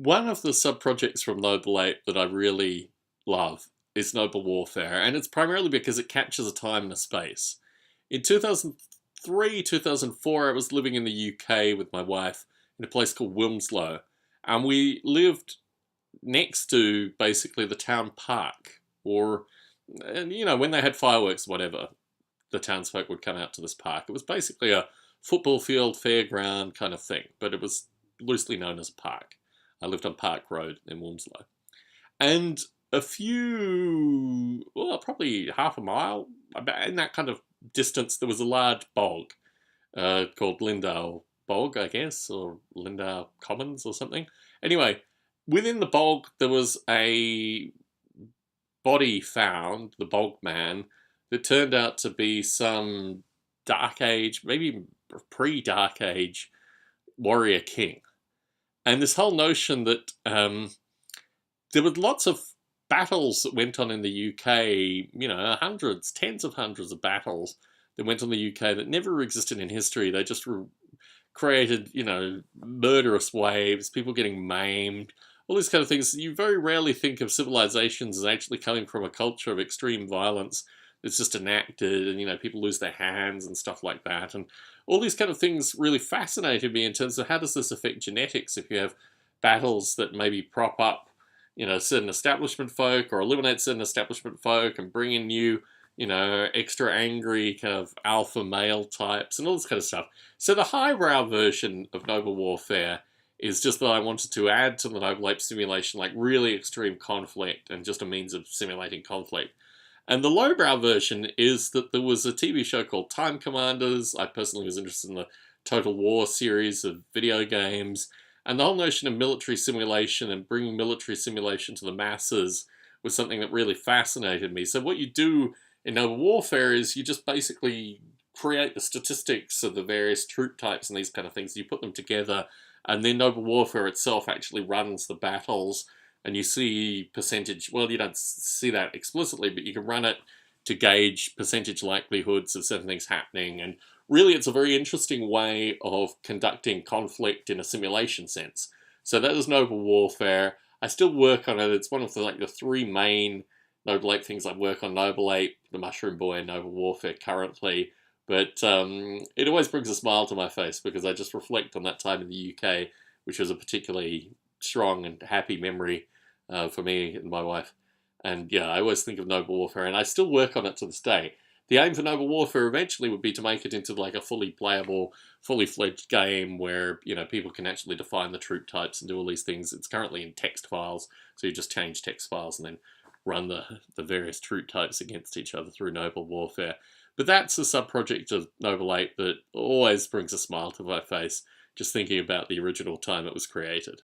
One of the sub-projects from Noble Ape that I really love is Noble Warfare, and it's primarily because it captures a time and a space. In 2003, 2004, I was living in the UK with my wife in a place called Wilmslow, and we lived next to basically the town park, or, and you know, when they had fireworks, whatever, the townsfolk would come out to this park. It was basically a football field, fairground kind of thing, but it was loosely known as a park. I lived on Park Road in Wilmslow. And a few, well, probably half a mile, about in that kind of distance, there was a large bog called Lindau Bog, I guess, or Lindau Commons or something. Anyway, within the bog, there was a body found, the bog man, that turned out to be some Dark Age, maybe pre-Dark Age warrior king. And this whole notion that there were lots of battles that went on in the UK, you know, hundreds, tens of hundreds of battles that went on in the UK that never existed in history. They just created, you know, murderous waves, people getting maimed, all these kind of things. You very rarely think of civilizations as actually coming from a culture of extreme violence that's just enacted, and, you know, people lose their hands and stuff like that. And all these kind of things really fascinated me in terms of how does this affect genetics if you have battles that maybe prop up, you know, certain establishment folk or eliminate certain establishment folk and bring in new, you know, extra angry kind of alpha male types and all this kind of stuff. So the highbrow version of Noble Warfare is just that I wanted to add to the Noble Ape Simulation like really extreme conflict and just a means of simulating conflict. And the lowbrow version is that there was a TV show called Time Commanders. I personally was interested in the Total War series of video games. And the whole notion of military simulation and bringing military simulation to the masses was something that really fascinated me. So what you do in Noble Warfare is you just basically create the statistics of the various troop types and these kind of things. You put them together, and then Noble Warfare itself actually runs the battles, and you see percentage, well, you don't see that explicitly, but you can run it to gauge percentage likelihoods of certain things happening. And really, it's a very interesting way of conducting conflict in a simulation sense. So that is Noble Warfare. I still work on it. It's one of the three main Noble Ape things I work on: Noble Ape, the Mushroom Boy, and Noble Warfare currently. But it always brings a smile to my face because I just reflect on that time in the UK, which was a particularly strong and happy memory for me and my wife. And yeah, I always think of Noble Warfare, and I still work on it to this day. The aim for Noble Warfare eventually would be to make it into like a fully playable, fully fledged game where, you know, people can actually define the troop types and do all these things. It's currently in text files, so you just change text files and then run the various troop types against each other through Noble Warfare. But that's a sub-project of Noble Ape that always brings a smile to my face just thinking about the original time it was created.